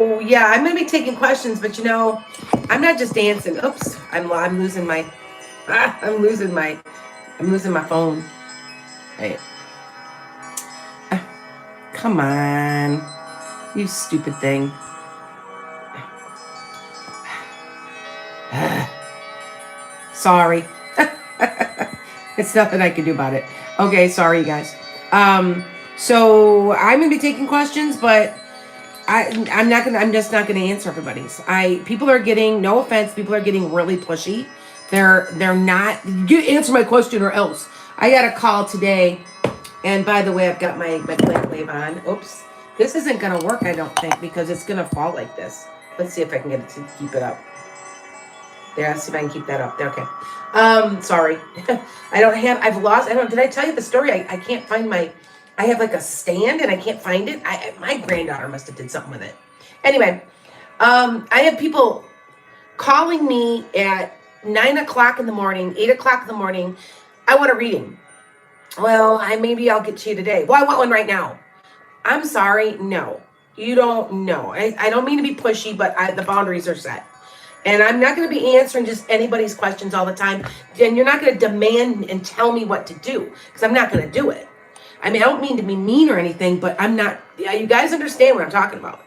yeah, I'm going to be taking questions, but I'm not just dancing. Oops, I'm losing my, I'm losing my phone. Hey, come on, you stupid thing. Sorry. It's nothing I can do about it. Okay, sorry, you guys. So I'm gonna be taking questions, but I'm not gonna. I'm just not gonna answer everybody's. People are getting, no offense, people are getting really pushy. They're not. Answer my question or else. I got a call today, and by the way, I've got my plant wave on. Oops, this isn't gonna work. I don't think because it's gonna fall like this. Let's see if I can get it to keep it up. There, let's see if I can keep that up there. Okay. Sorry. Did I tell you the story? I can't find I have like a stand and I can't find it. My granddaughter must have did something with it. Anyway, I have people calling me at 9 o'clock in the morning, 8 o'clock in the morning. I want a reading. Well, maybe I'll get to you today. Well, I want one right now. I'm sorry. No, you don't know. I don't mean to be pushy, but the boundaries are set. And I'm not going to be answering just anybody's questions all the time. And you're not going to demand and tell me what to do because I'm not going to do it. I mean, I don't mean to be mean or anything, but I'm not. Yeah, you guys understand what I'm talking about.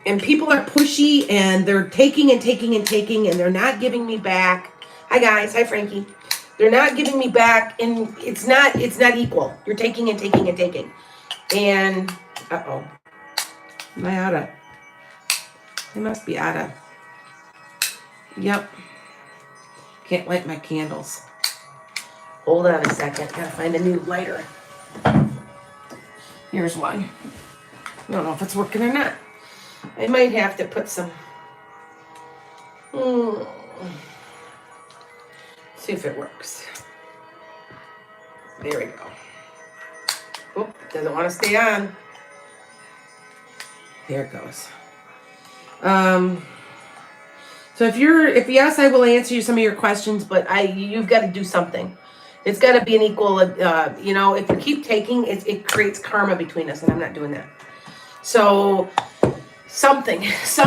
And people are pushy and they're taking and taking and taking and they're not giving me back. Hi, guys. Hi, Frankie. They're not giving me back and it's not equal. You're taking and taking and taking. And, uh-oh. Am I out of? I must be out of. Yep. Can't light my candles. Hold on a second. Gotta find a new lighter. Here's one. I don't know if it's working or not. I might have to put some. See if it works. There we go. Oh, doesn't want to stay on. There it goes. So if yes, I will answer you some of your questions, but you've got to do something. It's got to be an equal, if you keep taking, it creates karma between us, and I'm not doing that. So something. That's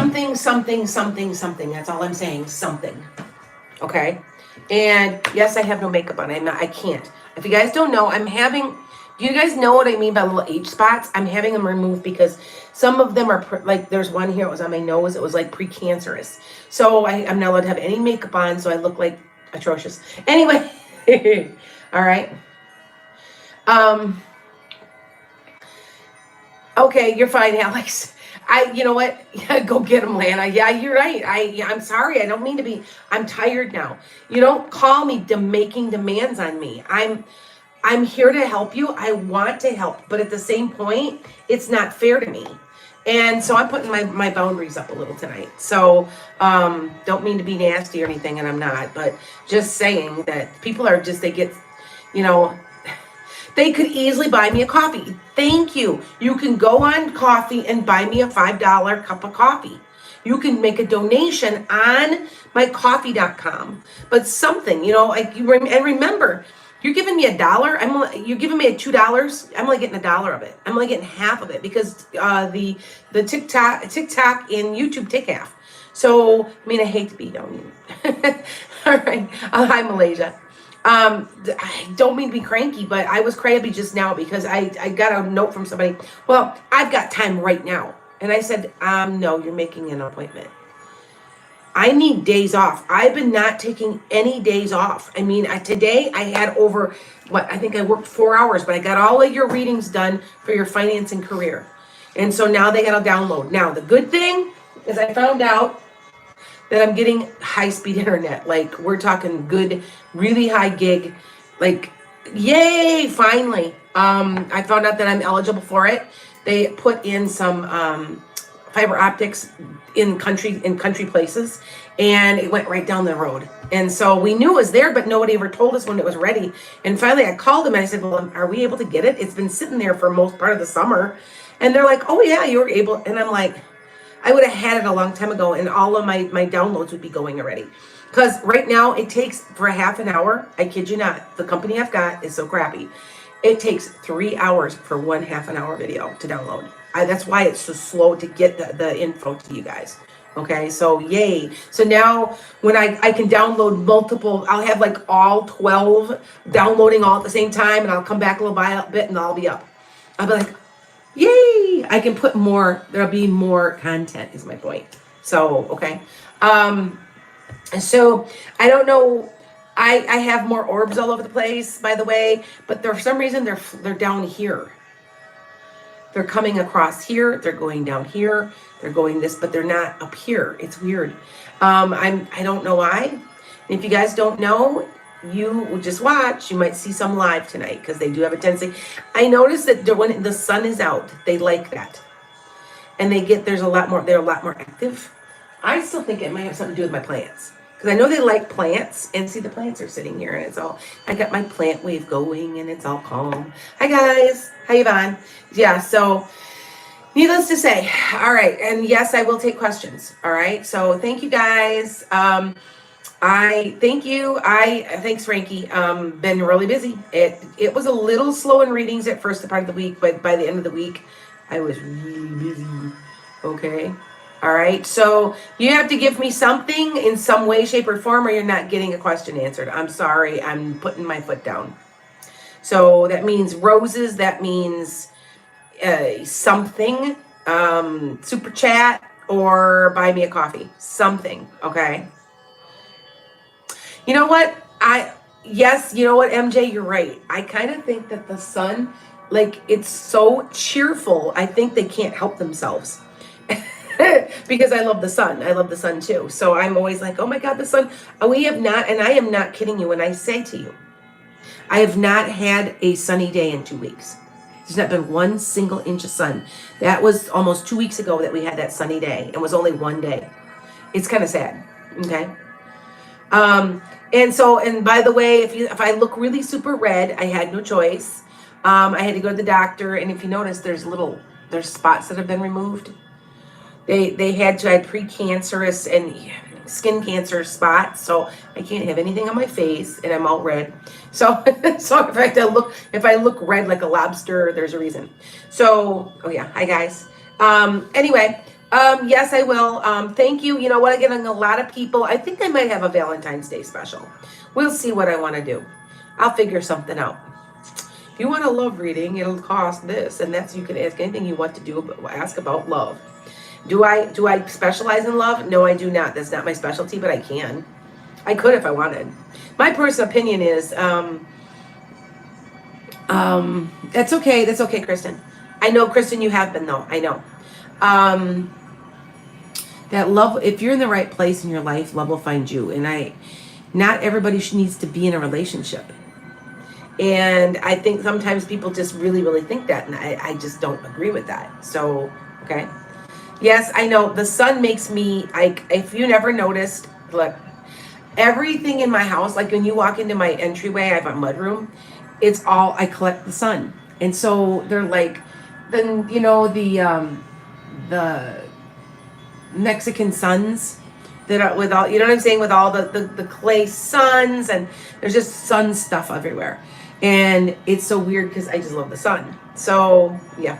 all I'm saying. Something. Okay. And yes, I have no makeup on. I can't. If you guys don't know, do you guys know what I mean by little age spots? I'm having them removed because some of them are like, there's one here, it was on my nose. It was like precancerous. So I'm not allowed to have any makeup on. So I look like atrocious. Anyway. All right. Okay. You're fine, Alex. You know what? Go get him, Lana. Yeah, you're right. I'm sorry. I don't mean to be, I'm tired now. You don't call me making demands on me. I'm here to help you. I want to help, but at the same point, it's not fair to me. And so I'm putting my boundaries up a little tonight. So don't mean to be nasty or anything, and I'm not, but just saying that people are just, they get, they could easily buy me a coffee. Thank you. You can go on coffee and buy me a $5 cup of coffee. You can make a donation on mycoffee.com. But something, and remember, you're giving me $1. You're giving me $2. I'm only getting $1 of it. I'm only getting half of it because the TikTok and YouTube take half. So I hate to be down. All right. Hi, Malaysia. I don't mean to be cranky, but I was crabby just now because I got a note from somebody. Well, I've got time right now, and I said, no, you're making an appointment. I need days off. I've been not taking any days off. Today I had over, I think I worked 4 hours, but I got all of your readings done for your finance and career. And so now they got to download. Now, the good thing is I found out that I'm getting high-speed internet. Like, we're talking good, really high gig. Like, yay, finally. I found out that I'm eligible for it. They put in some fiber optics in country places, and it went right down the road. And so we knew it was there, but nobody ever told us when it was ready. And finally I called them and I said, well, are we able to get it? It's been sitting there for most part of the summer. And they're like, oh yeah, you were able. And I'm like, I would have had it a long time ago, and all of my downloads would be going already. Because right now it takes for a half an hour. I kid you not. The company I've got is so crappy. It takes 3 hours for one half an hour video to download. That's why it's so slow to get the info to you guys. Okay, so yay. So now when I can download multiple, I'll have like all 12 downloading all at the same time, and I'll come back a little bit and I'll be up. I'll be like, yay, I can put more, there'll be more content is my point. So, okay. And so I don't know, I have more orbs all over the place, by the way, but for some reason they're down here. They're coming across here, they're going down here, they're going this, but they're not up here. It's weird. I don't know why. And if you guys don't know, you just watch. You might see some live tonight because they do have a tendency. I noticed that when the sun is out, they like that, and they're a lot more active. I still think it might have something to do with my plants, because I know they like plants. And see, the plants are sitting here, and it's all, I got my plant wave going, and it's all calm. Hi guys, hi Yvonne. Yeah, so needless to say, all right, and yes, I will take questions. All right, so thank you guys. Thanks Frankie. Been really busy. It was a little slow in readings at first, the part of the week, but by the end of the week, I was really busy. Okay. All right. So you have to give me something in some way, shape, or form, or you're not getting a question answered. I'm sorry. I'm putting my foot down. So that means roses. That means something, super chat, or buy me a coffee. Something. Okay. You know what? Yes, you know what, MJ, you're right. I kind of think that the sun, like, it's so cheerful. I think they can't help themselves. Because I love the sun. I love the sun too. So I'm always like, oh my God, the sun. We have not, and I am not kidding you when I say to you, I have not had a sunny day in 2 weeks. There's not been one single inch of sun. That was almost 2 weeks ago that we had that sunny day. It was only one day. It's kind of sad. Okay. And by the way, if I look really super red, I had no choice. I had to go to the doctor, and if you notice, there's spots that have been removed. I had precancerous and skin cancer spots, so I can't have anything on my face, and I'm all red. So, so if I look red like a lobster, there's a reason. So, oh yeah, hi guys. Anyway, yes, I will. Thank you. You know what? I'm getting a lot of people. I think I might have a Valentine's Day special. We'll see what I want to do. I'll figure something out. If you want a love reading, it'll cost this, and you can ask anything you want to do. Ask about love. Do I specialize in love? No, I do not. That's not my specialty, but I can. I could if I wanted. My personal opinion is, that's okay. That's okay, Kristen. I know, Kristen, you have been though. I know. That love, if you're in the right place in your life, love will find you. And not everybody needs to be in a relationship. And I think sometimes people just really, really think that. And I just don't agree with that. So, okay. Yes, I know. The sun makes me, if you never noticed, look, everything in my house, like when you walk into my entryway, I have a mudroom. It's all, I collect the sun. And so they're like, then, you know, the Mexican suns that are with all, you know what I'm saying? With all the clay suns, and there's just sun stuff everywhere. And it's so weird because I just love the sun. So, yeah.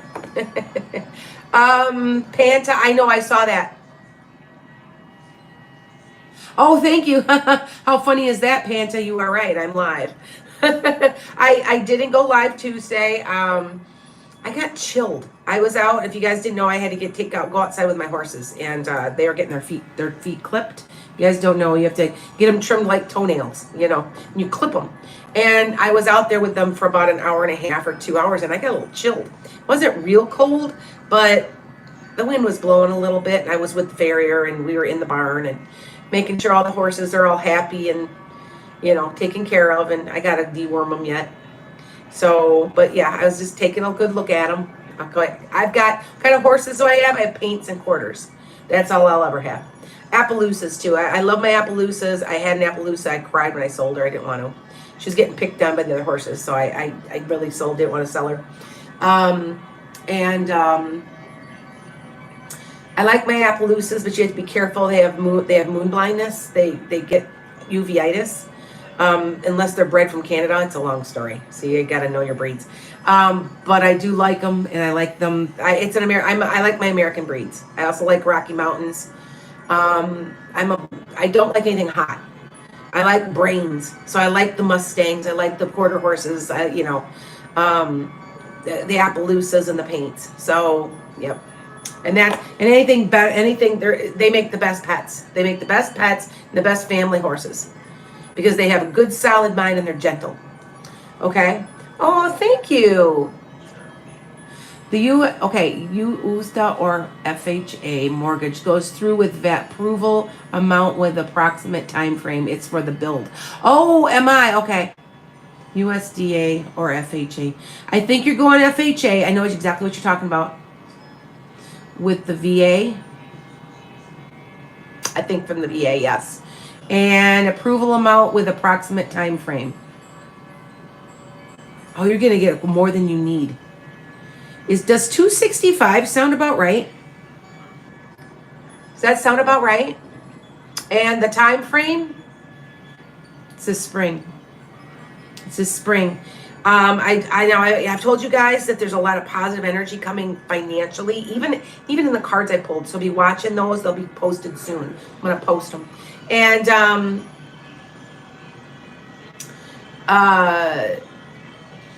Panta, I know, I saw that. Oh, thank you. How funny is that, Panta? You are right. I'm live. I didn't go live Tuesday. I got chilled. I was out. If you guys didn't know, I had to go outside with my horses, and they were getting their feet clipped. You guys don't know, you have to get them trimmed like toenails, you know, and you clip them. And I was out there with them for about an hour and a half or 2 hours, and I got a little chilled. It wasn't real cold, but the wind was blowing a little bit, and I was with the farrier, and we were in the barn and making sure all the horses are all happy and, you know, taken care of, and I got to deworm them yet. So, but yeah, I was just taking a good look at them. I've got, what kind of horses do I have? I have paints and quarters. That's all I'll ever have. Appaloosas too. I love my Appaloosas. I had an Appaloosa. I cried when I sold her. I didn't want to. She was getting picked on by the other horses, so I really didn't want to sell her. I like my Appaloosas, but you have to be careful. They have moon blindness. They get uveitis. Unless they're bred from Canada, it's a long story. So you got to know your breeds. But I do like them, and I like them. I like my American breeds. I also like Rocky Mountains. I don't like anything hot. I like brains, so I like the Mustangs. I like the quarter horses. The Appaloosas and the paints. So yep. And anything better, they make the best pets. They make the best pets and the best family horses because they have a good solid mind and they're gentle. Okay. Oh, thank you. USDA or FHA mortgage goes through with VAT approval amount with approximate time frame. It's for the build. Oh, am I? Okay. USDA or FHA. I think you're going FHA. I know exactly what you're talking about. With the VA. I think from the VA, yes. And approval amount with approximate time frame. Oh, you're going to get more than you need. Does 265 sound about right? Does that sound about right? And the time frame? It's this spring. It's this spring. I know I've told you guys that there's a lot of positive energy coming financially, even in the cards I pulled. So be watching those. They'll be posted soon. I'm going to post them. And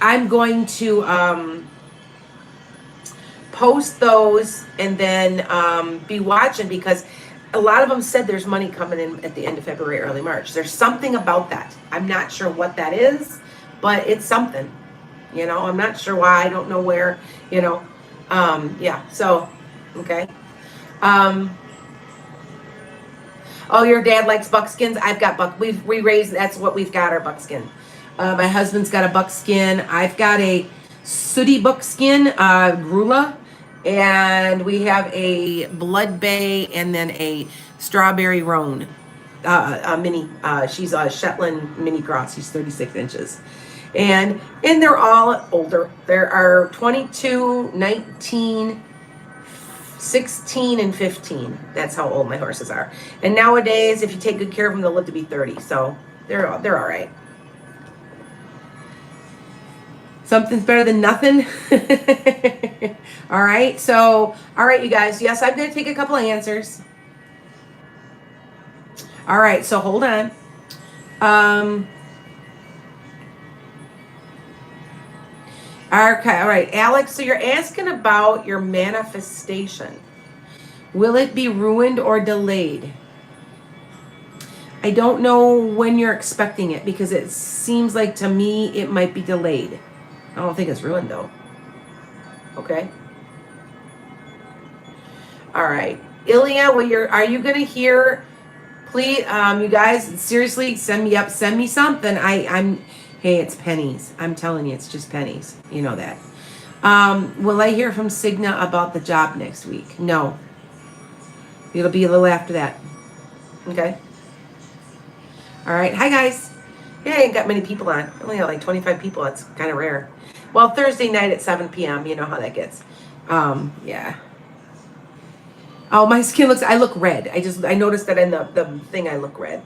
I'm going to post those and then be watching because a lot of them said there's money coming in at the end of February, early March. There's something about that. I'm not sure what that is, but it's something. I'm not sure why. I don't know where, yeah. So, okay. Oh, your dad likes buckskins. I've got we raised, that's what we've got, our buckskin. My husband's got a buckskin. I've got a sooty buckskin, Grula. And we have a Blood Bay and then a Strawberry Roan, a mini. She's a Shetland mini cross. She's 36 inches. And they're all older. There are 22, 19, 16, and 15. That's how old my horses are. And nowadays, if you take good care of them, they'll live to be 30. So they're all right. Something's better than nothing. All right. So, all right, you guys. Yes, I'm going to take a couple of answers. All right. So hold on. Okay. All right, Alex. So you're asking about your manifestation. Will it be ruined or delayed? I don't know when you're expecting it because it seems like to me it might be delayed. I don't think it's ruined though. Okay. All right. Ilya, are you going to hear, please, you guys, seriously, send me something. Hey, it's pennies. I'm telling you, it's just pennies. You know that. Will I hear from Cigna about the job next week? No. It'll be a little after that. Okay. All right. Hi, guys. Yeah, I ain't got many people on. I only got like 25 people. That's kind of rare. Well, Thursday night at 7 p.m. You know how that gets. Yeah. Oh, my skin I look red. I noticed that in the thing I look red.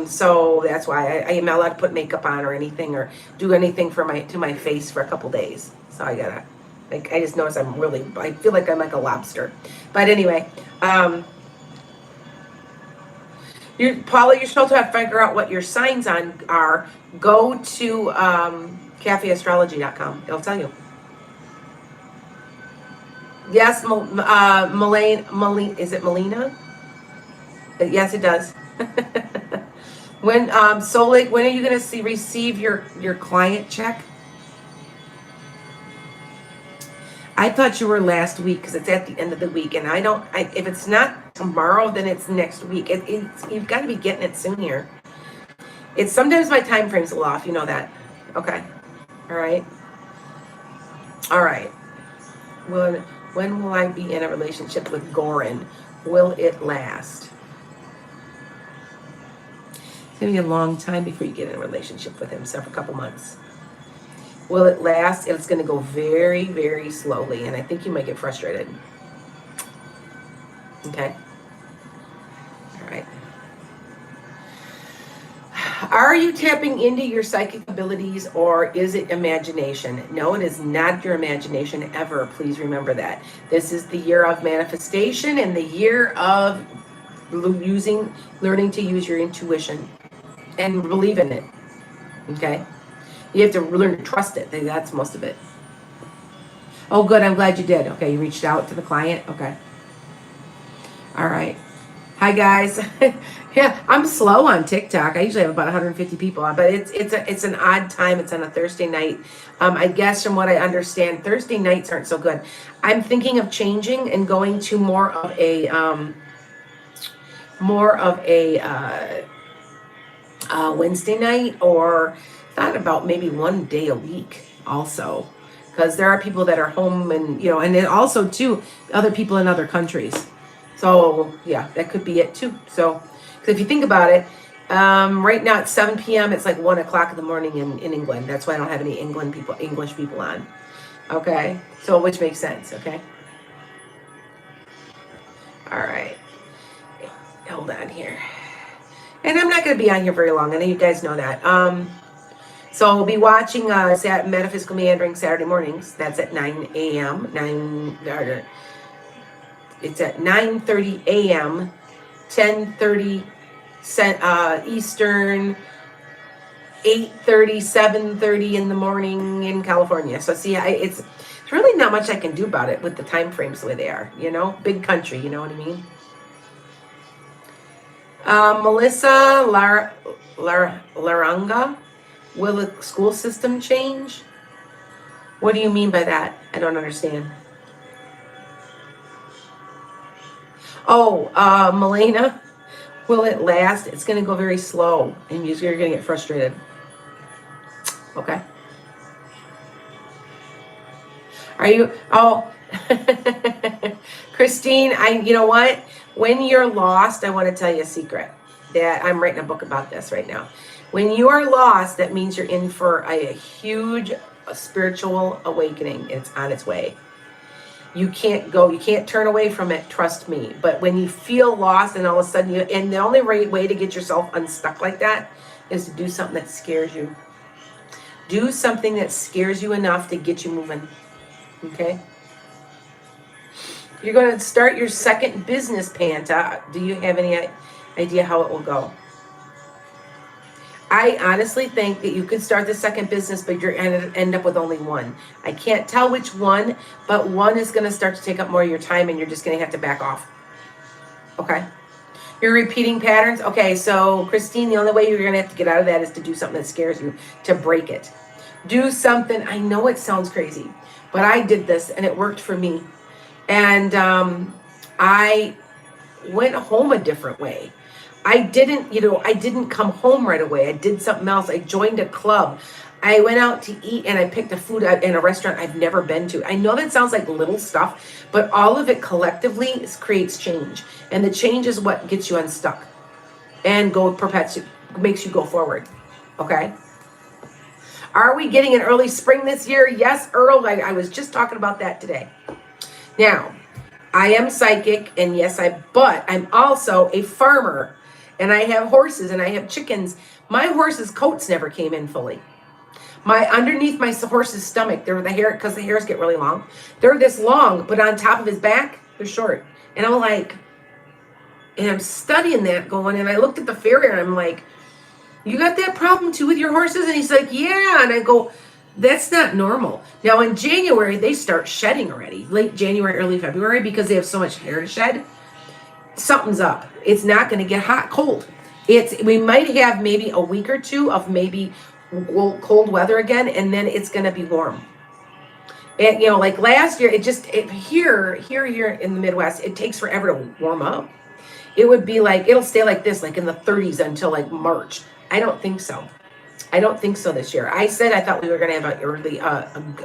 So that's why I am not allowed to put makeup on or anything or do anything to my face for a couple days. So I gotta, I just noticed I feel like I'm like a lobster. But anyway, Paula, you're supposed to have to figure out what your signs are. Go to cafeastrology.com. It'll tell you. Yes, is it Melina? Yes, it does. When when are you going to receive your client check? I thought you were last week because it's at the end of the week, and if it's not tomorrow, then it's next week. You've got to be getting it soon here. It's sometimes my time frame's a little off. You know that. Okay. All right. All right. When will I be in a relationship with Goran? Will it last? It's going to be a long time before you get in a relationship with him, so for a couple months. Will it last? It's going to go very, very slowly, and I think you might get frustrated. Okay. All right. Are you tapping into your psychic abilities or is it imagination? No, it is not your imagination ever. Please remember that. This is the year of manifestation and the year of learning to use your intuition and believe in it. Okay? You have to learn to trust it. That's most of it. Oh, good. I'm glad you did. Okay, you reached out to the client. Okay. All right. Hi guys. Yeah, I'm slow on TikTok. I usually have about 150 people on, but it's an odd time. It's on a Thursday night. I guess from what I understand, Thursday nights aren't so good. I'm thinking of changing and going to more of a Wednesday night, or thought about maybe one day a week also, because there are people that are home, and and then also too other people in other countries. So yeah, that could be it too. So, because if you think about it, right now it's 7 p.m. It's like 1 o'clock in the morning in England. That's why I don't have any English people on. Okay, so which makes sense. Okay. All right. Hold on here. And I'm not going to be on here very long. I know you guys know that. So we'll be watching Metaphysical Meandering Saturday mornings. That's at 9 a.m. It's at 9:30 a.m., 10:30 Eastern, 8:30, 7:30 in the morning in California. So see, it's really not much I can do about it with the time frames the way they are. Big country. You know what I mean? Melissa Laranga, will the school system change? What do you mean by that? I don't understand. Oh, Melena, will it last? It's going to go very slow, and you're going to get frustrated. Okay. Are you? Oh, Christine, you know what? When you're lost, I want to tell you a secret that I'm writing a book about this right now. When you are lost, that means you're in for a huge spiritual awakening. It's on its way. You can't turn away from it, trust me. But when you feel lost and all of a sudden and the only way to get yourself unstuck like that is to do something that scares you. Do something that scares you enough to get you moving. Okay? You're going to start your second business, Panta. Do you have any idea how it will go? I honestly think that you could start the second business, but you're going to end up with only one. I can't tell which one, but one is going to start to take up more of your time, and you're just going to have to back off. Okay? You're repeating patterns? Okay, so Christine, the only way you're going to have to get out of that is to do something that scares you, to break it. Do something. I know it sounds crazy, but I did this, and it worked for me. And I went home a different way. I didn't come home right away. I did something else. I joined a club. I went out to eat, and I picked a food out in a restaurant I've never been to. I know that sounds like little stuff, but all of it collectively creates change. And the change is what gets you unstuck and makes you go forward. Okay? Are we getting an early spring this year? Yes, Earl. I was just talking about that today. Now, I am psychic, and yes, but I'm also a farmer, and I have horses, and I have chickens. My horse's coats never came in fully. Underneath my horse's stomach, because the hairs get really long. They're this long, but on top of his back, they're short. And I'm studying that going, and I looked at the farrier, and I'm like, you got that problem too with your horses? And he's like, yeah. And I go, that's not normal. Now in January, they start shedding already. Late January, early February, because they have so much hair to shed. Something's up. It's not going to get cold. We might have maybe a week or two of maybe cold weather again, and then it's going to be warm. And like last year, here in the Midwest, it takes forever to warm up. It would be like, it'll stay like this, like in the 30s until like March. I don't think so. I don't think so this year. I said I thought we were going to have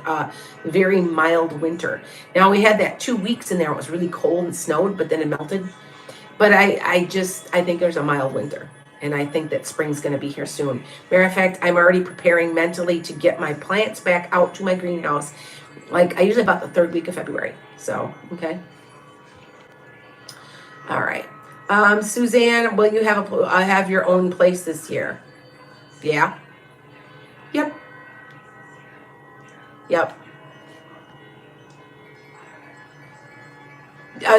a very mild winter. Now we had that 2 weeks in there. It was really cold and snowed, but then it melted. But I think there's a mild winter, and I think that spring's going to be here soon. Matter of fact, I'm already preparing mentally to get my plants back out to my greenhouse. Like I usually about the third week of February. So, okay. All right. Suzanne, will you have your own place this year? Yeah. Yep. Yep.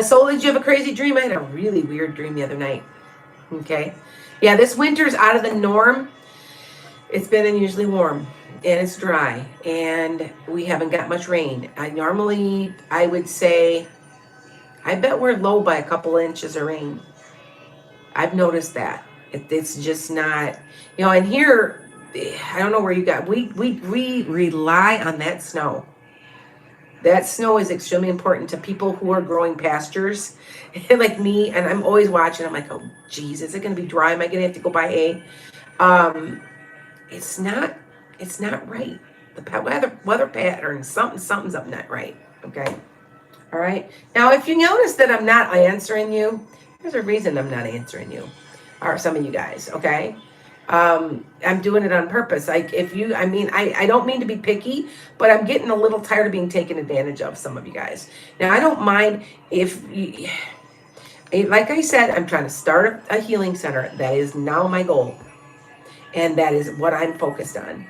Soul, did you have a crazy dream? I had a really weird dream the other night. Okay. Yeah, this winter's out of the norm. It's been unusually warm and it's dry and we haven't got much rain. I would say, I bet we're low by a couple inches of rain. I've noticed that. It's just not, and here, I don't know where you got, we rely on that snow. That snow is extremely important to people who are growing pastures like me. And I'm always watching. I'm like, oh, geez, is it going to be dry? Am I going to have to go buy hay? Um, it's not, it's not right. The weather pattern, something's up not right. Okay. All right. Now, if you notice that I'm not answering you, there's a reason I'm not answering you, or some of you guys. Okay. I'm doing it on purpose. Like I don't mean to be picky, but I'm getting a little tired of being taken advantage of, some of you guys. Now, I don't mind if you, like I said, I'm trying to start a healing center. That is now my goal. And that is what I'm focused on.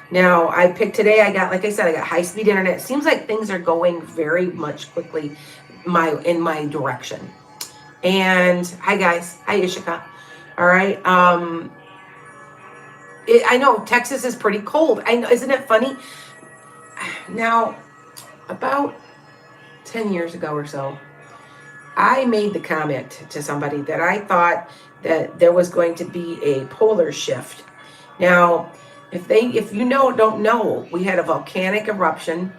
Now, I picked today, like I said, I got high-speed internet. It seems like things are going very much quickly in my direction. And hi, guys. Hi, Ishika. All right. I know Texas is pretty cold. I know, isn't it funny? Now, about 10 years ago or so, I made the comment to somebody that I thought that there was going to be a polar shift. Now, if you don't know, we had a volcanic eruption,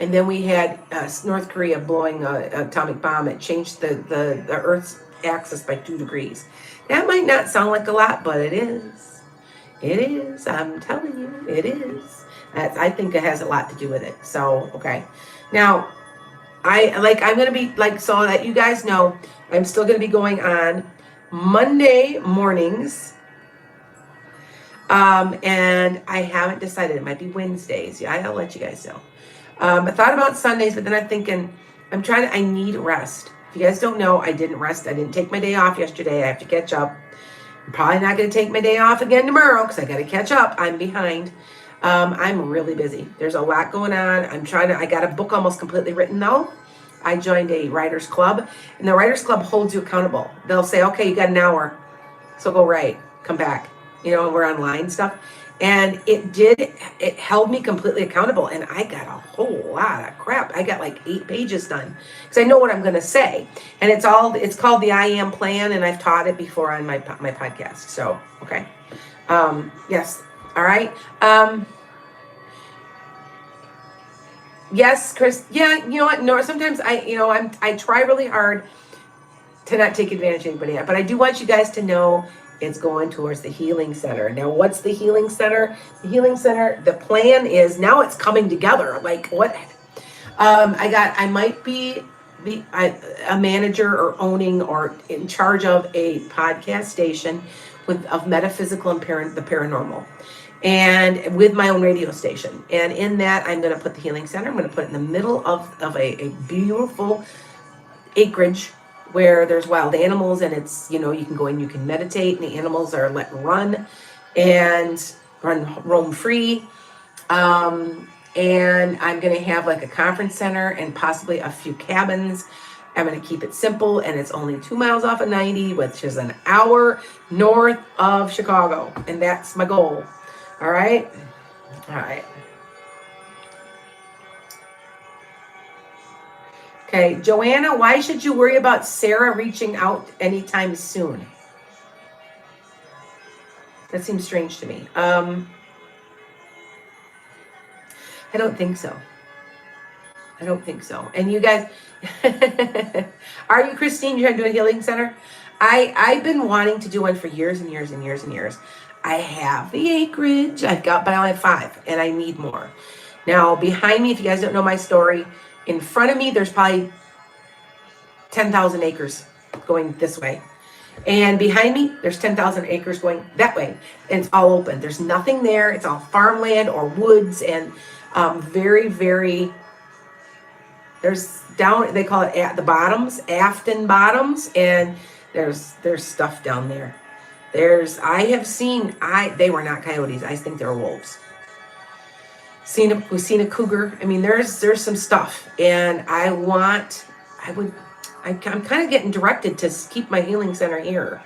and then we had North Korea blowing an atomic bomb. It changed the Earth's axis by 2 degrees. That might not sound like a lot, but it is. It is. I'm telling you, it is. I think it has a lot to do with it. So, okay. Now, I'm going to be so that you guys know, I'm still going to be going on Monday mornings. And I haven't decided. It might be Wednesdays. Yeah, I'll let you guys know. I thought about Sundays, but then I'm thinking, I need rest. If you guys don't know, I didn't rest. I didn't take my day off yesterday. I have to catch up. I'm probably not going to take my day off again tomorrow because I got to catch up. I'm behind. I'm really busy. There's a lot going on. I got a book almost completely written though. I joined a writer's club, and the writer's club holds you accountable. They'll say, okay, you got an hour, so go write, come back. We're online stuff. And it held me completely accountable. And I got a whole lot of crap. I got like 8 pages done because I know what I'm going to say. And it's called the I Am Plan. And I've taught it before on my podcast. So, okay. Yes. All right. Yes, Chris. Yeah. You know what? No, sometimes I try really hard to not take advantage of anybody. But I do want you guys to know, it's going towards the healing center. Now, what's the healing center? The healing center, the plan is, now it's coming together. Like what? I might be a manager or owning or in charge of a podcast station of metaphysical and the paranormal, and with my own radio station. And in that, I'm going to put the healing center. I'm going to put it in the middle of a beautiful acreage where there's wild animals, and it's, you can go in, you can meditate, and the animals are let run and roam free. And I'm going to have like a conference center and possibly a few cabins. I'm going to keep it simple, and it's only 2 miles off of 90, which is an hour north of Chicago. And that's my goal. All right. All right. Okay, Joanna, why should you worry about Sarah reaching out anytime soon? That seems strange to me. I don't think so. I don't think so. And you guys, are you, Christine? You're doing a healing center? I've been wanting to do one for years and years and years and years. I have the acreage. But I only have 5, and I need more. Now, behind me, if you guys don't know my story, in front of me, there's probably 10,000 acres going this way. And behind me, there's 10,000 acres going that way. And it's all open. There's nothing there. It's all farmland or woods, and very, very, there's down, they call it at the bottoms, Afton bottoms, and there's stuff down there. I have seen, they were not coyotes. I think they were wolves. We've seen a cougar. I mean, there's some stuff, and I'm kind of getting directed to keep my healing center here.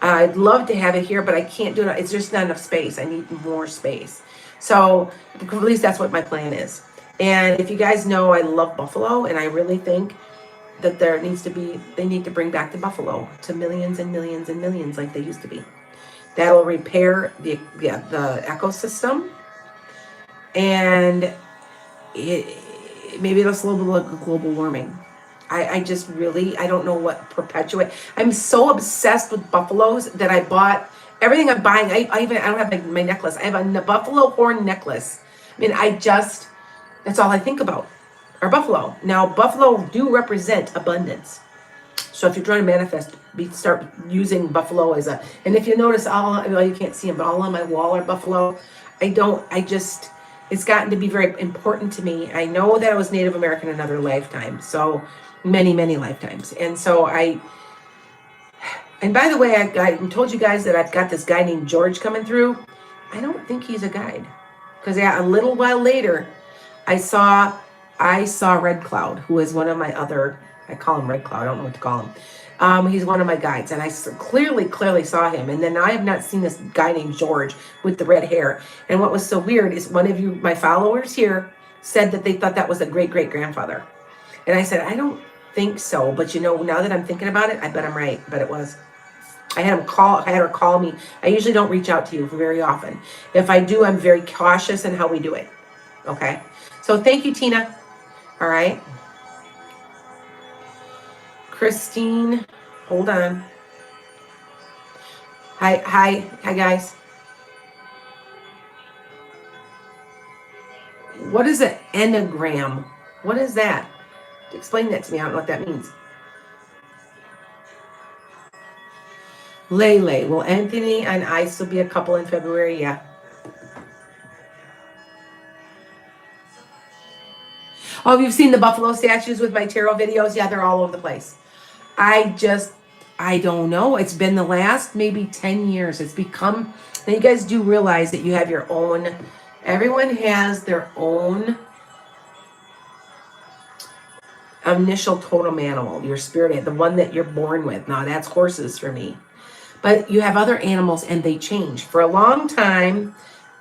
I'd love to have it here, but I can't do it. It's just not enough space. I need more space. So at least that's what my plan is. And if you guys know, I love buffalo, and I really think that they need to bring back the buffalo to millions and millions and millions like they used to be. That'll repair the ecosystem, and maybe it'll slow the global warming. I just really, I don't know what perpetuate. I'm so obsessed with buffaloes that I bought everything I'm buying. I don't have my necklace. I have a buffalo horn necklace. I mean, that's all I think about, are buffalo. Now, buffalo do represent abundance. So if you're trying to manifest, start using buffalo as and if you notice you can't see them, but all on my wall are buffalo. It's gotten to be very important to me. I know that I was Native American in another lifetime. So many, many lifetimes. And so and by the way, I told you guys that I've got this guy named George coming through. I don't think he's a guide, because a little while later, I saw Red Cloud, who is one of my other, I call him Red Cloud, I don't know what to call him. He's one of my guides, and I clearly saw him. And then I have not seen this guy named George with the red hair. And what was so weird is one of you, my followers here, said that they thought that was a great-great-grandfather. And I said, I don't think so, but now that I'm thinking about it, I bet I'm right. I bet it was. I had her call me. I usually don't reach out to you very often. If I do, I'm very cautious in how we do it. Okay? So thank you, Tina. All right. Christine, hold on. Hi, guys. What is an enneagram? What is that? Explain that to me. I don't know what that means. Lele, will Anthony and I still be a couple in February? Yeah. Oh, you've seen the buffalo statues with my tarot videos? Yeah, they're all over the place. I don't know. It's been the last maybe 10 years. It's become, now you guys do realize that you have your own, everyone has their own initial totem animal, your spirit, the one that you're born with. Now that's horses for me. But you have other animals and they change. For a long time,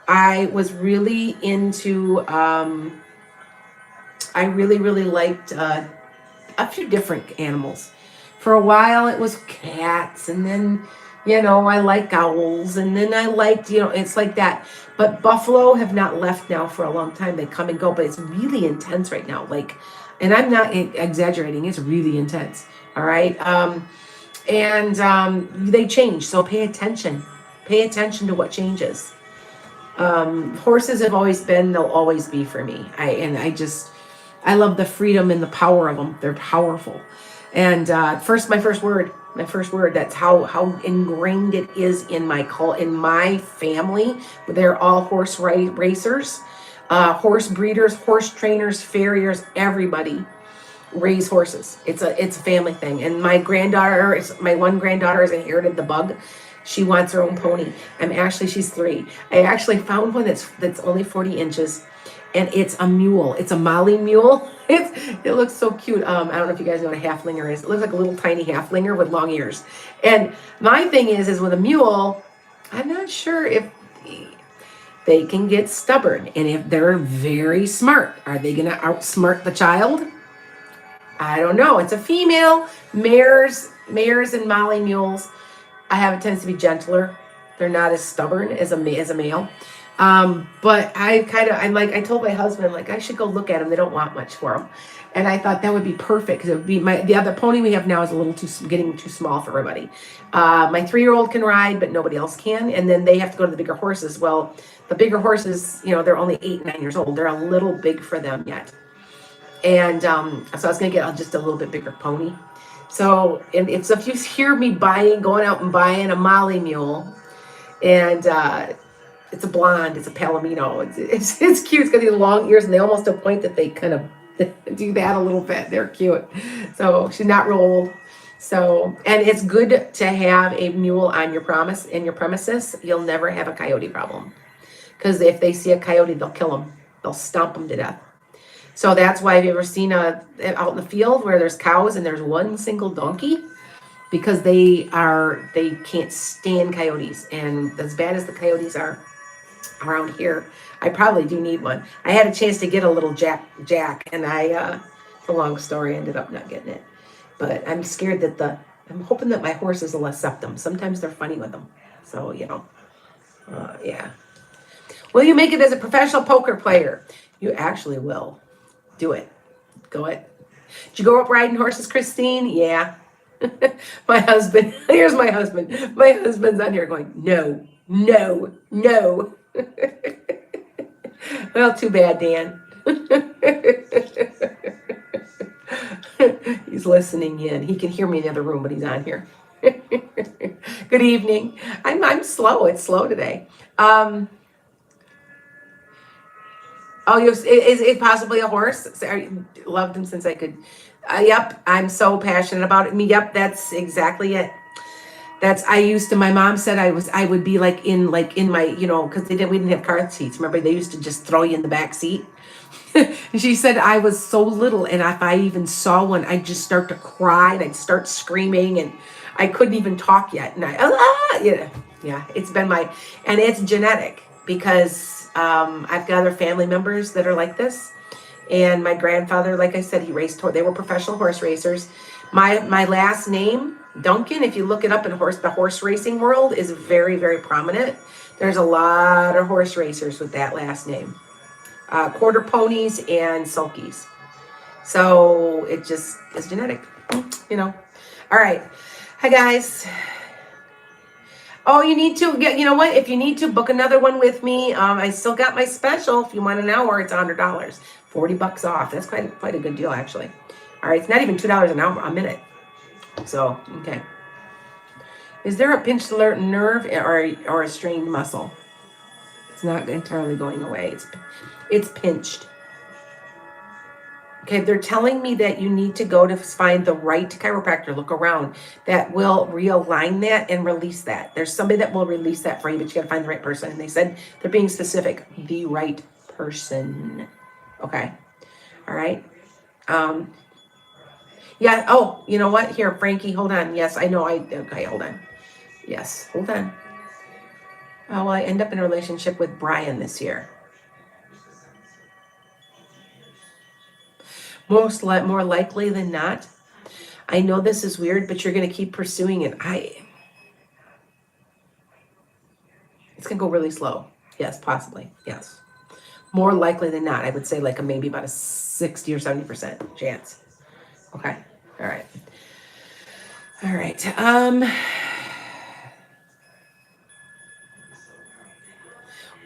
I was really into, I really liked a few different animals. For a while, it was cats, and then, I like owls, and then I liked, it's like that. But buffalo have not left now for a long time. They come and go, but it's really intense right now. And I'm not exaggerating. It's really intense. All right. They change. So pay attention. Pay attention to what changes. Horses have always been, they'll always be for me. I love the freedom and the power of them. They're powerful. And my first word, that's how ingrained it is in my family. They're all horse racers, horse breeders, horse trainers, farriers, everybody raise horses. It's a family thing. And my one granddaughter has inherited the bug. She wants her own pony. She's 3. I actually found one that's only 40 inches. And it's a mule. It's a Molly mule. It looks so cute. I don't know if you guys know what a halflinger is. It looks like a little tiny halflinger with long ears. And my thing is with a mule, I'm not sure if they can get stubborn. And if they're very smart, are they going to outsmart the child? I don't know. It's a female. Mares and Molly mules, I have a tendency to be gentler. They're not as stubborn as a male. But I told my husband, I should go look at them. They don't want much for them. And I thought that would be perfect, because it would be the other pony we have now is getting too small for everybody. My 3-year-old can ride, but nobody else can. And then they have to go to the bigger horses. Well, the bigger horses, they're only 8, 9 years old. They're a little big for them yet. And, so I was going to get just a little bit bigger pony. So, if you hear me going out and buying a Molly mule, and, it's a blonde. It's a palomino. It's cute. It's got these long ears, and they almost to a point that they kind of do that a little bit. They're cute. So she's not real old. So, and it's good to have a mule on your premises. You'll never have a coyote problem. Because if they see a coyote, they'll kill them. They'll stomp them to death. So that's why, have you ever seen out in the field where there's cows and there's one single donkey? Because they can't stand coyotes. And as bad as the coyotes are around here, I probably do need one. I had a chance to get a little jack, and it's a long story, I ended up not getting it. But I'm scared that I'm hoping that my horses will accept them. Sometimes they're funny with them. So, yeah. Will you make it as a professional poker player? You actually will. Do it. Go it. Did you grow up riding horses, Christine? Yeah. My husband, here's my husband. My husband's on here going, no, no, no. Well, too bad, Dan. He's listening in. He can hear me in the other room, but he's on here. Good evening. I'm slow. It's slow today. Oh, is it possibly a horse? Loved him since I could. Yep, I'm so passionate about it. Yep, that's exactly it. My mom said I would be like in my, because we didn't have car seats. Remember, they used to just throw you in the back seat. She said I was so little, and if I even saw one, I'd just start to cry and I'd start screaming, and I couldn't even talk yet. And yeah, it's been and it's genetic because I've got other family members that are like this. And my grandfather, like I said, they were professional horse racers. My last name, Duncan, if you look it up in the horse racing world, is very, very prominent. There's a lot of horse racers with that last name. Quarter ponies and sulkies. So it just is genetic, All right. Hi, guys. Oh, you need to get, you know what? If you need to book another one with me, I still got my special. If you want an hour, it's $100, $40 off. That's quite a good deal, actually. All right, it's not even $2 an hour a minute. So, okay. Is there a pinched nerve or a strained muscle? It's not entirely going away. It's pinched. Okay, they're telling me that you need to go to find the right chiropractor, look around, that will realign that and release that. There's somebody that will release that for you, but you got to find the right person. And they said they're being specific, the right person. Okay, all right. Yeah, oh, you know what? Here, Frankie, hold on. Yes, I know. Okay, hold on. Yes, hold on. Oh, well, I end up in a relationship with Brian this year. More likely than not. I know this is weird, but you're going to keep pursuing it. It's going to go really slow. Yes, possibly. Yes. More likely than not, I would say maybe about a 60 or 70% chance. Okay. All right. All right.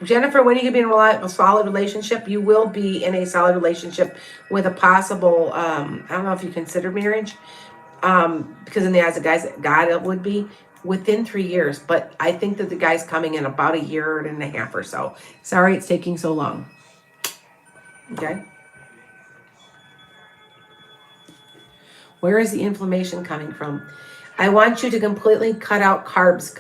Jennifer, when are you going to be in a solid relationship? You will be in a solid relationship with a possible, I don't know if you consider marriage, because in the eyes of guys, God, it would be within 3 years. But I think that the guy's coming in about a year and a half or so. Sorry it's taking so long. Okay. Where is the inflammation coming from? I want you to completely cut out carbs,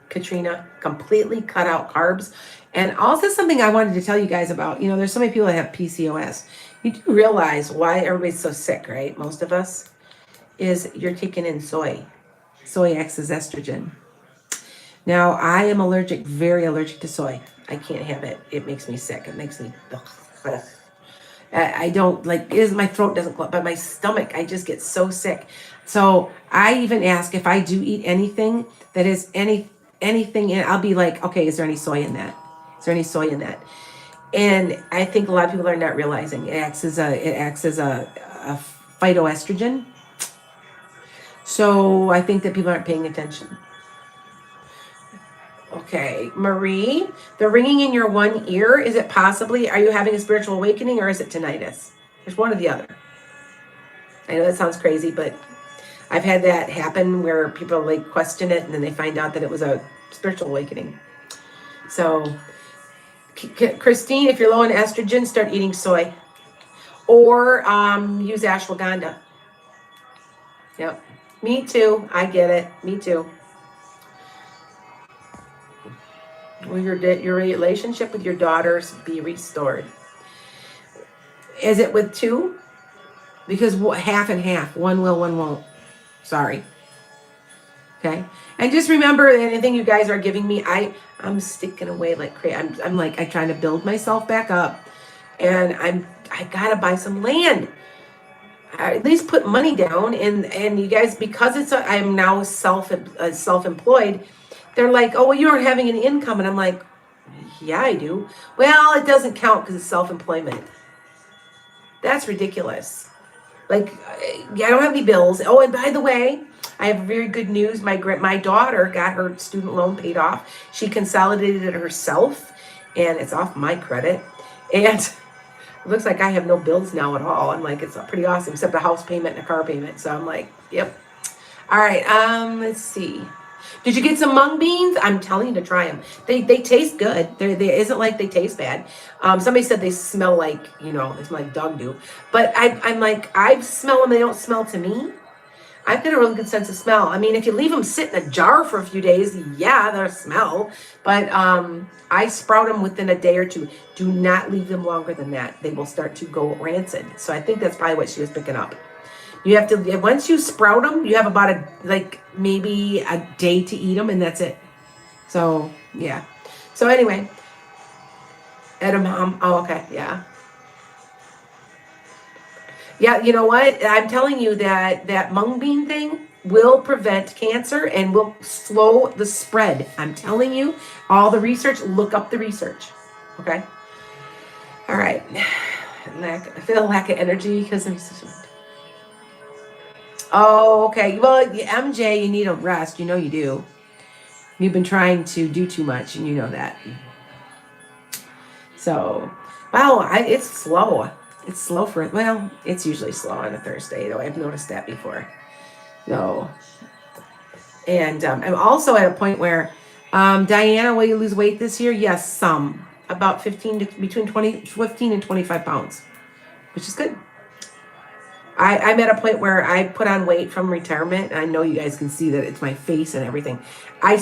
Katrina, completely cut out carbs. And also something I wanted to tell you guys about, there's so many people that have PCOS. You do realize why everybody's so sick, right? Most of us is you're taking in soy. Soy acts as estrogen. Now, I am very allergic to soy. I can't have it. It makes me sick. It makes me, I don't my throat doesn't close, but my stomach, I just get so sick. So I even ask if I do eat anything that is anything in, I'll be like, okay, is there any soy in that? Is there any soy in that? And I think a lot of people are not realizing it acts as a phytoestrogen. So I think that people aren't paying attention. Okay, Marie, the ringing in your one ear, is it possibly, are you having a spiritual awakening or is it tinnitus? There's one or the other. I know that sounds crazy, but I've had that happen where people question it and then they find out that it was a spiritual awakening. So, Christine, if you're low in estrogen, start eating soy or use ashwagandha. Yep. Me too. I get it. Me too. Will your relationship with your daughters be restored? Is it with two? Because half and half. One will, one won't. Sorry. Okay. And just remember, anything you guys are giving me, I'm sticking away like crazy. I'm like, I'm trying to build myself back up, and I gotta buy some land. At least put money down, and you guys, because I'm now self-employed. They're like, oh, well, you aren't having an income, and I'm like, yeah, I do. Well, it doesn't count because it's self-employment. That's ridiculous. Like, yeah, I don't have any bills. Oh, and by the way, I have very good news. My daughter got her student loan paid off. She consolidated it herself, and it's off my credit. And it looks like I have no bills now at all. I'm like, it's pretty awesome, except a house payment and a car payment. So I'm like, yep. All right, let's see. Did you get some mung beans? I'm telling you to try them. They taste good. They isn't like they taste bad. Somebody said they smell like, they smell like dog do. But I'm like, I smell them. They don't smell to me. I've got a really good sense of smell. I mean, if you leave them sit in a jar for a few days, yeah, they'll smell. But I sprout them within a day or two. Do not leave them longer than that. They will start to go rancid. So I think that's probably what she was picking up. You have to, once you sprout them, you have about maybe a day to eat them, and that's it. So, yeah. So anyway, edamame. Oh, okay, yeah. Yeah, you know what? I'm telling you that mung bean thing will prevent cancer and will slow the spread. I'm telling you, all the research, look up the research. Okay? All right. I feel a lack of energy because I'm so... Oh, okay. Well, MJ, you need a rest. You know you do. You've been trying to do too much, and you know that. So, wow, it's slow. It's slow it's usually slow on a Thursday, though. I've noticed that before. So, and I'm also at a point where, Diana, will you lose weight this year? Yes, some. About between 15 and 25 pounds, which is good. I'm at a point where I put on weight from retirement, and I know you guys can see that it's my face and everything. I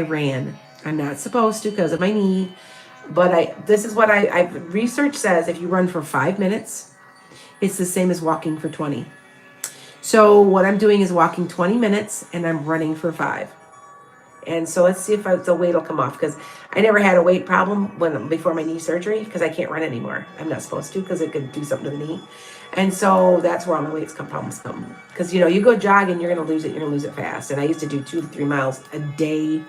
ran. I'm not supposed to because of my knee, but this is what research says. If you run for 5 minutes, it's the same as walking for 20. So what I'm doing is walking 20 minutes, and I'm running for 5. And so let's see if the weight will come off, because I never had a weight problem before my knee surgery, because I can't run anymore. I'm not supposed to, because it could do something to the knee. And so that's where all my problems come. Because, you go jogging, you're going to lose it. You're going to lose it fast. And I used to do 2 to 3 miles a day.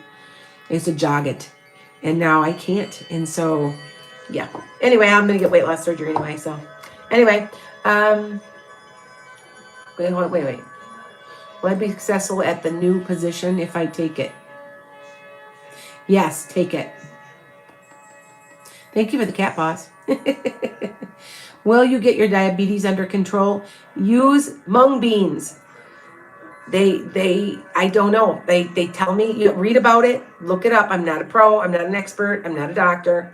I used to jog it. And now I can't. And so, yeah. Anyway, I'm going to get weight loss surgery anyway. So, anyway. Wait. Will I be successful at the new position if I take it? Yes, take it. Thank you for the cat paws. Will you get your diabetes under control? Use mung beans. I don't know. They tell me, you read about it, look it up. I'm not a pro. I'm not an expert. I'm not a doctor.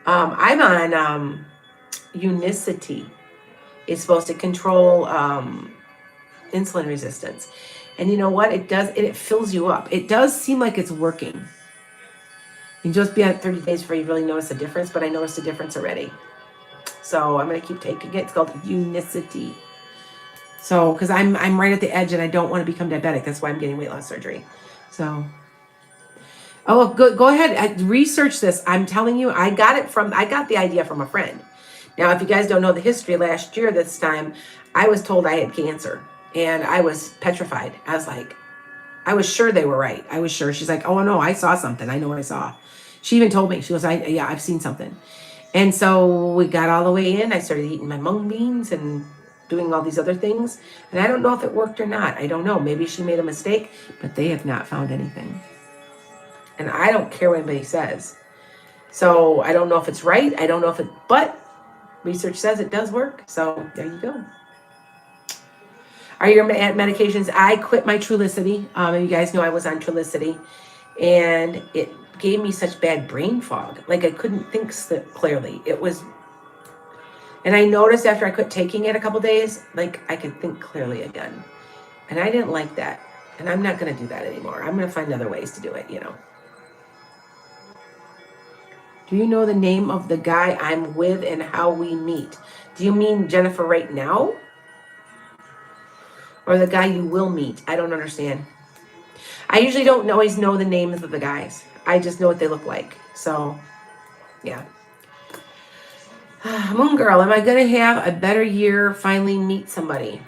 I'm on Unicity. It's supposed to control insulin resistance. And you know what? It does. It fills you up. It does seem like it's working. You just be on 30 days before you really notice a difference, but I noticed a difference already. So I'm going to keep taking it. It's called Unicity. So, because I'm right at the edge and I don't want to become diabetic. That's why I'm getting weight loss surgery. So, go ahead. Research this. I'm telling you, I got the idea from a friend. Now, if you guys don't know the history, last year this time, I was told I had cancer. And I was petrified. I was sure they were right. I was sure. She's like, oh, no, I saw something. I know what I saw. She even told me. She goes, I've seen something. And so we got all the way in. I started eating my mung beans and doing all these other things. And I don't know if it worked or not. I don't know. Maybe she made a mistake, but they have not found anything. And I don't care what anybody says. So I don't know if it's right. I don't know but research says it does work. So there you go. Are your medications? I quit my Trulicity. You guys know I was on Trulicity, and it gave me such bad brain fog. Like I couldn't think clearly. It was, and I noticed after I quit taking it a couple days, like I could think clearly again. And I didn't like that. And I'm not going to do that anymore. I'm going to find other ways to do it, you know. Do you know the name of the guy I'm with and how we meet? Do you mean Jennifer right now? Or the guy you will meet? I don't understand. I usually don't always know the names of the guys. I just know what they look like. So, yeah. Moon Girl, am I going to have a better year, finally meet somebody?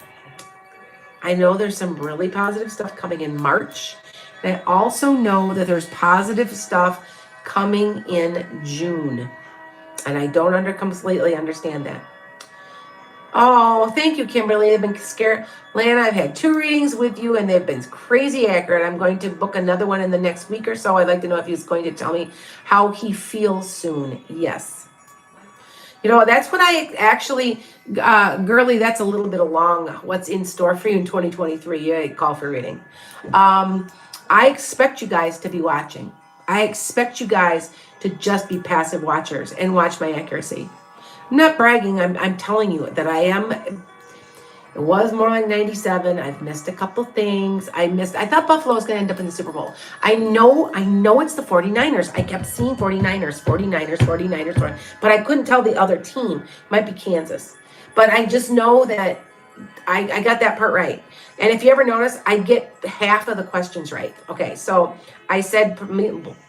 I know there's some really positive stuff coming in March. And I also know that there's positive stuff coming in June. And I don't completely understand that. Oh, thank you, Kimberly. I've been scared. Lana, I've had 2 readings with you, and they've been crazy accurate. I'm going to book another one in the next week or so. I'd like to know if he's going to tell me how he feels soon. Yes. You know, that's what I actually, girly, that's a little bit along what's in store for you in 2023. Yeah, call for reading. I expect you guys to be watching. I expect you guys to just be passive watchers and watch my accuracy. I'm not bragging. I'm telling you that I am. It was more like 97. I've missed a couple things. I thought Buffalo was going to end up in the Super Bowl. I know it's the 49ers. I kept seeing 49ers, but I couldn't tell the other team. It might be Kansas. But I just know that I got that part right. And if you ever notice, I get half of the questions right. Okay, so I said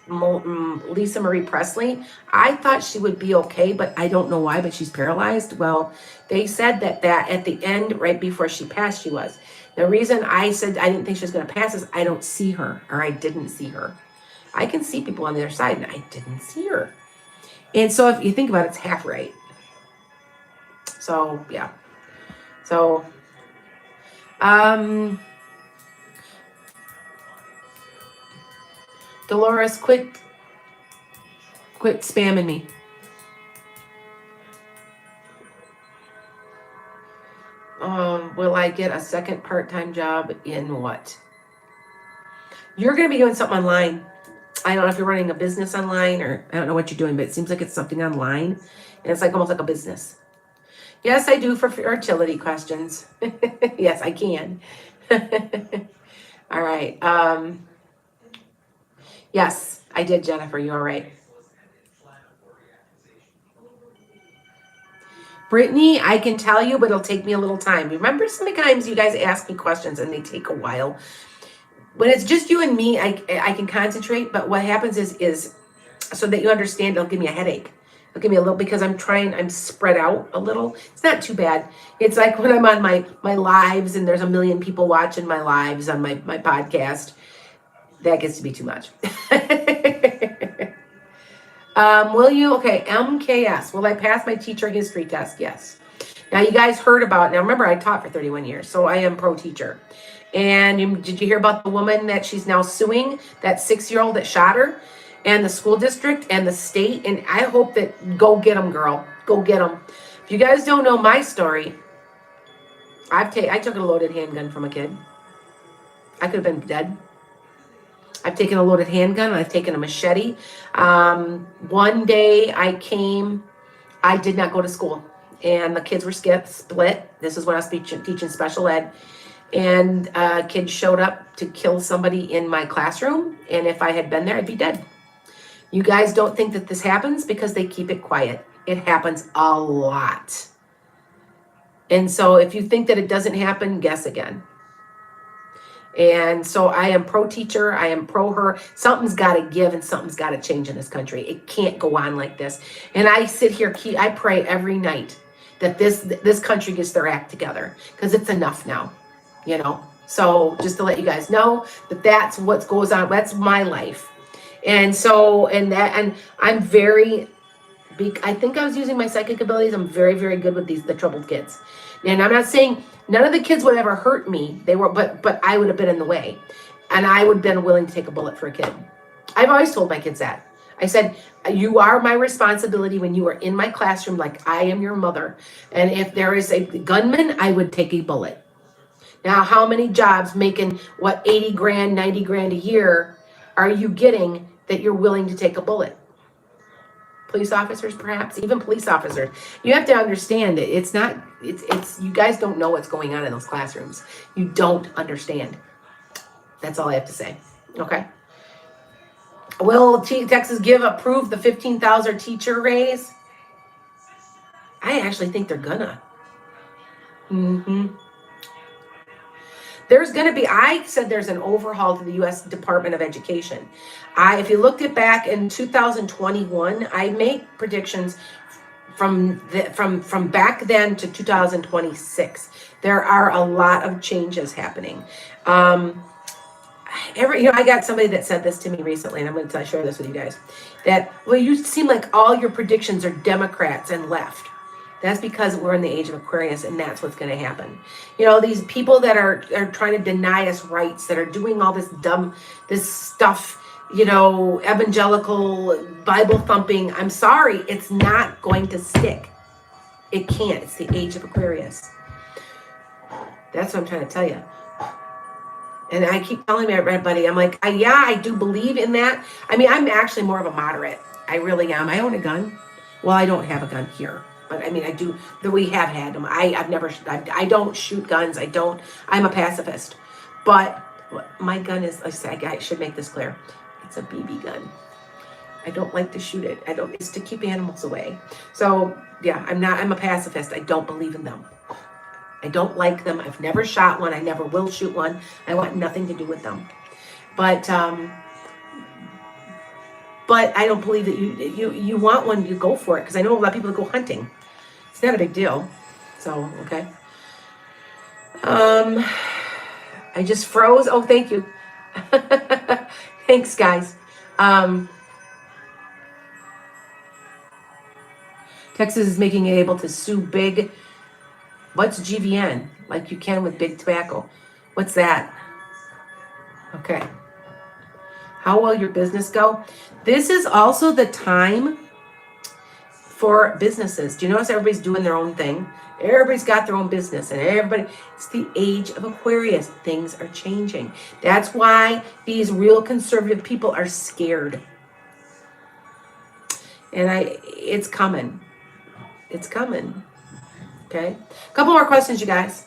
Lisa Marie Presley. I thought she would be okay, but I don't know why, but she's paralyzed. Well, they said that at the end, right before she passed, she was. The reason I said I didn't think she was going to pass is I don't see her, or I didn't see her. I can see people on the other side, and I didn't see her. And so if you think about it, it's half right. So, yeah. So, Dolores, quit spamming me. Will I get a second part-time job in what? You're going to be doing something online. I don't know if you're running a business online, or I don't know what you're doing, but it seems like it's something online, and it's like almost like a business. Yes, I do for fertility questions. Yes, I can. All right. Yes, I did, Jennifer. You're right. Brittany, I can tell you, but it'll take me a little time. Remember, sometimes you guys ask me questions and they take a while. When it's just you and me, I can concentrate. But what happens is so that you understand, it'll give me a headache. It'll give me a little, because I'm spread out a little. It's not too bad. It's like when I'm on my lives and there's a million people watching my lives on my podcast. That gets to be too much. Will you? Okay, MKS. Will I pass my teacher history test? Yes. Now, you guys heard about, now remember, I taught for 31 years, so I am pro teacher. And did you hear about the woman that she's now suing, that 6-year-old that shot her, and the school district and the state? And I hope that, go get them, girl. Go get them. If you guys don't know my story, I took a loaded handgun from a kid. I could have been dead. I've taken a loaded handgun. I've taken a machete. One day I did not go to school, and the kids were split. This is when I was teaching special ed. And kids showed up to kill somebody in my classroom. And if I had been there, I'd be dead. You guys don't think that this happens because they keep it quiet. It happens a lot. And so if you think that it doesn't happen, guess again. And so I am pro teacher. I am pro her. Something's got to give and something's got to change in this country. It can't go on like this. And I sit here, I pray every night that this country gets their act together, because it's enough now, you know. So just to let you guys know that that's what goes on. That's my life. And so, and I'm very, I think I was using my psychic abilities. I'm very, very good with the troubled kids. And I'm not saying none of the kids would ever hurt me. They were, but I would have been in the way, and I would have been willing to take a bullet for a kid. I've always told my kids that. I said, you are my responsibility when you are in my classroom, like I am your mother. And if there is a gunman, I would take a bullet. Now, how many jobs making 80 grand, 90 grand a year are you getting that you're willing to take a bullet? police officers, perhaps even police officers. You have to understand that it's not. It's you guys don't know what's going on in those classrooms. You don't understand. That's all I have to say. Okay. Will Texas approve the $15,000 teacher raise? I actually think they're gonna. There's going to be, I said there's an overhaul to the U.S. Department of Education. If you looked at back in 2021, I make predictions from back then to 2026. There are a lot of changes happening. I got somebody that said this to me recently, and I'm going to share this with you guys. That, well, you seem like all your predictions are Democrats and left. That's because we're in the age of Aquarius, and that's what's going to happen. These people that are trying to deny us rights, that are doing all this stuff, evangelical, Bible thumping. I'm sorry, it's not going to stick. It can't. It's the age of Aquarius. That's what I'm trying to tell you. And I keep telling everybody, I'm like, yeah, I do believe in that. I mean, I'm actually more of a moderate. I really am. I own a gun. Well, I don't have a gun here. But I mean, I do. We have had them. I don't shoot guns. I'm a pacifist. But my gun is, I should make this clear. It's a BB gun. I don't like to shoot it. It's to keep animals away. So yeah, I'm a pacifist. I don't believe in them. I don't like them. I've never shot one. I never will shoot one. I want nothing to do with them. But I don't believe that you want one, you go for it. Because I know a lot of people that go hunting. It's not a big deal. So, okay. I just froze. Oh, thank you. Thanks, guys. Texas is making it able to sue big. What's GVN? Like you can with big tobacco. What's that? Okay. How will your business go? This is also the time for businesses. Do you notice everybody's doing their own thing? Everybody's got their own business, and it's the age of Aquarius. Things are changing. That's why these real conservative people are scared. And it's coming. It's coming. Okay. A couple more questions, you guys.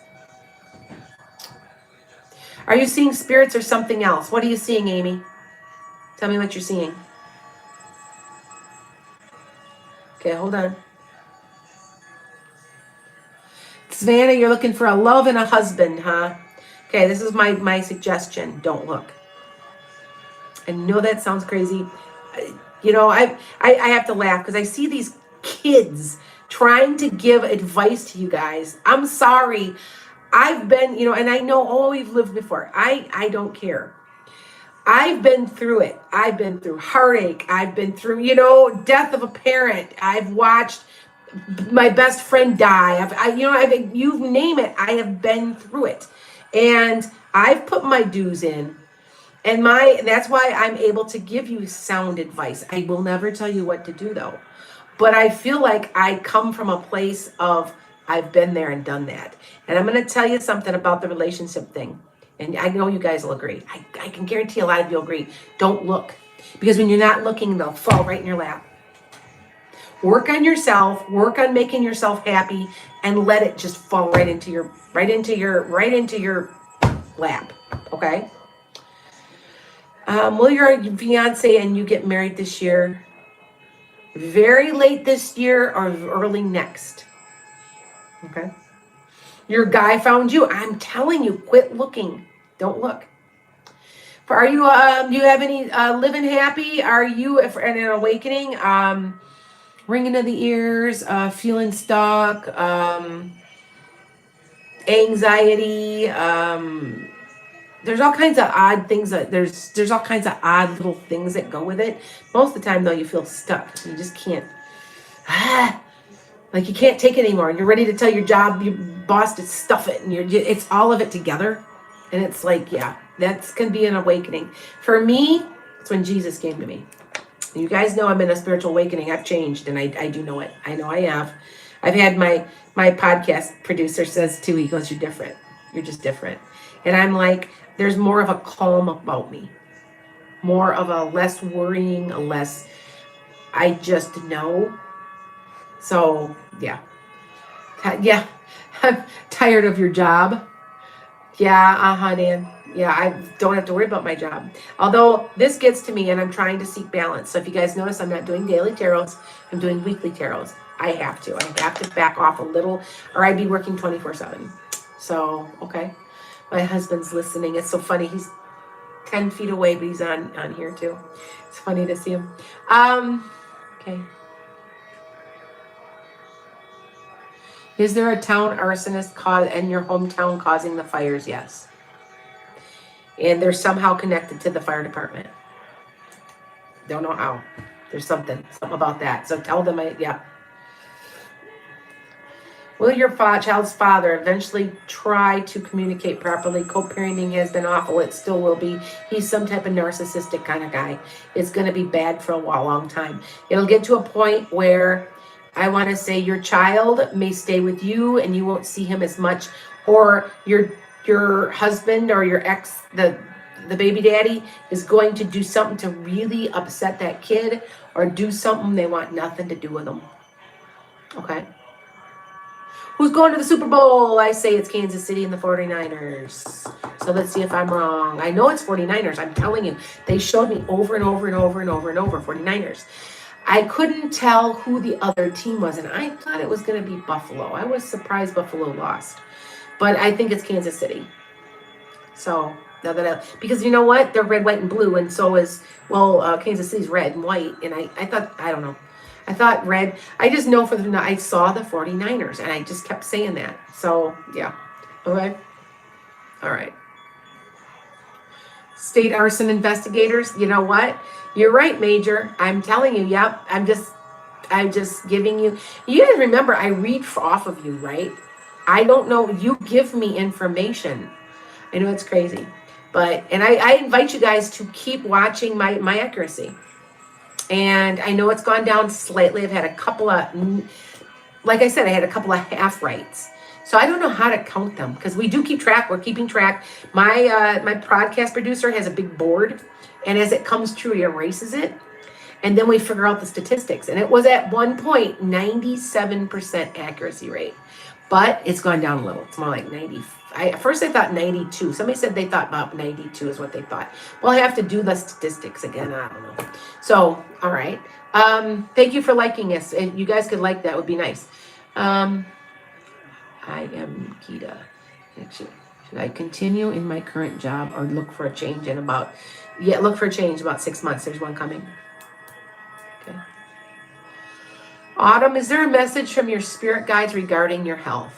Are you seeing spirits or something else? What are you seeing, Amy? Tell me what you're seeing. Okay, hold on. Savannah, you're looking for a love and a husband, huh? Okay, this is my suggestion. Don't look. I know that sounds crazy. I have to laugh because I see these kids trying to give advice to you guys. I'm sorry. I've been, and I know all we've lived before. I don't care. I've been through it. I've been through heartache. I've been through, death of a parent. I've watched my best friend die. You name it. I have been through it. And I've put my dues in. And that's why I'm able to give you sound advice. I will never tell you what to do, though. But I feel like I come from a place of I've been there and done that. And I'm going to tell you something about the relationship thing. And I know you guys will agree. I can guarantee a lot of you will agree. Don't look. Because when you're not looking, they'll fall right in your lap. Work on yourself. Work on making yourself happy. And let it just fall right into your lap. Okay? Will your fiance and you get married this year? Very late this year or early next? Okay? Your guy found you. I'm telling you, quit looking. Don't look. Are you, do you have any living happy? Are you in an awakening? Ringing in the ears, feeling stuck, anxiety. There's all kinds of odd things there's all kinds of odd little things that go with it. Most of the time, though, you feel stuck. You just can't. Like you can't take it anymore. You're ready to tell your boss to stuff it, and it's all of it together. And it's like, yeah, that's can be an awakening. For me, it's when Jesus came to me. You guys know I'm in a spiritual awakening. I've changed, and I do know it. I know I have. I've had my podcast producer says too. He goes, "You're different. You're just different." And I'm like, there's more of a calm about me, more of a less worrying, a less. I just know. So, yeah. Yeah. I'm tired of your job. Yeah, Dan. Yeah, I don't have to worry about my job. Although this gets to me and I'm trying to seek balance. So if you guys notice, I'm not doing daily tarots. I'm doing weekly tarots. I have to. I have to back off a little or I'd be working 24/7. So, okay. My husband's listening. It's so funny. He's 10 feet away, but he's on here too. It's funny to see him. Okay. Is there a town arsonist in your hometown causing the fires? Yes. And they're somehow connected to the fire department. Don't know how. There's something about that. So tell them, yeah. Will your child's father eventually try to communicate properly? Co-parenting has been awful. It still will be. He's some type of narcissistic kind of guy. It's going to be bad for a long time. It'll get to a point where I want to say your child may stay with you and you won't see him as much, or your husband or your ex, the baby daddy, is going to do something to really upset that kid or do something they want nothing to do with them. Okay? Who's going to the Super Bowl? I say it's Kansas City and the 49ers. So let's see if I'm wrong. I know it's 49ers. I'm telling you. They showed me over and over and over and over and over 49ers. I couldn't tell who the other team was, and I thought it was going to be Buffalo. I was surprised Buffalo lost. But I think it's Kansas City. So, because you know what? They're red, white, and blue, and so is, Kansas City's red and white. And I thought, I don't know. I thought red. I just know I saw the 49ers, and I just kept saying that. So, yeah. Okay. All right. State arson investigators. You know what? You're right, Major. I'm telling you. Yep. I'm just giving you. You guys remember, I read off of you, right? I don't know. You give me information. I know it's crazy. And I invite you guys to keep watching my accuracy. And I know it's gone down slightly. I've had a couple of, like I said, I had a couple of half rights. So I don't know how to count them because we do keep track. We're keeping track. My podcast producer has a big board, and as it comes true, he erases it. And then we figure out the statistics. And it was at one point 97% accuracy rate. But it's gone down a little. It's more like 90. At first I thought 92. Somebody said they thought about 92 is what they thought. Well, I have to do the statistics again. I don't know. So, all right. Thank you for liking us. And you guys could like that. Would be nice. I am Kita. Should I continue in my current job or look for a change in about 6 months. There's one coming. Okay. Autumn, is there a message from your spirit guides regarding your health?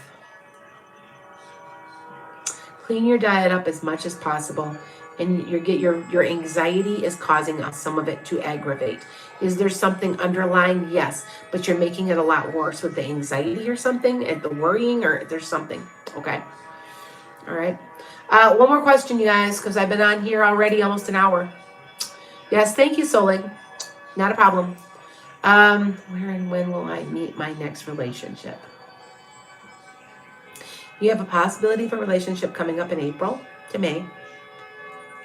Clean your diet up as much as possible, and your anxiety is causing some of it to aggravate. Is there something underlying? Yes, but you're making it a lot worse with the anxiety or something, and the worrying, or there's something. Okay. All right. One more question, you guys, because I've been on here already almost an hour. Yes, thank you, Solig. Not a problem. Where and when will I meet my next relationship? You have a possibility of a relationship coming up in April to May.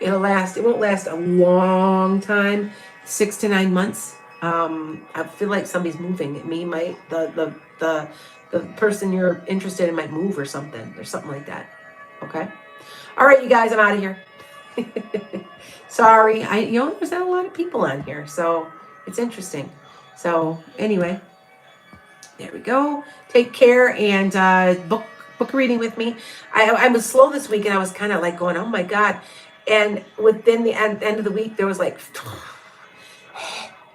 It won't last a long time, 6 to 9 months. I feel like somebody's moving. The person you're interested in might move or something. There's something like that. Okay. All right, you guys, I'm out of here. Sorry. There's not a lot of people on here, so it's interesting. So anyway, there we go. Take care and book a reading with me. I was slow this week, and I was kind of like going, oh my God. And within the end of the week, there was like,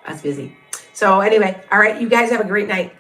I was busy. So anyway, all right, you guys have a great night.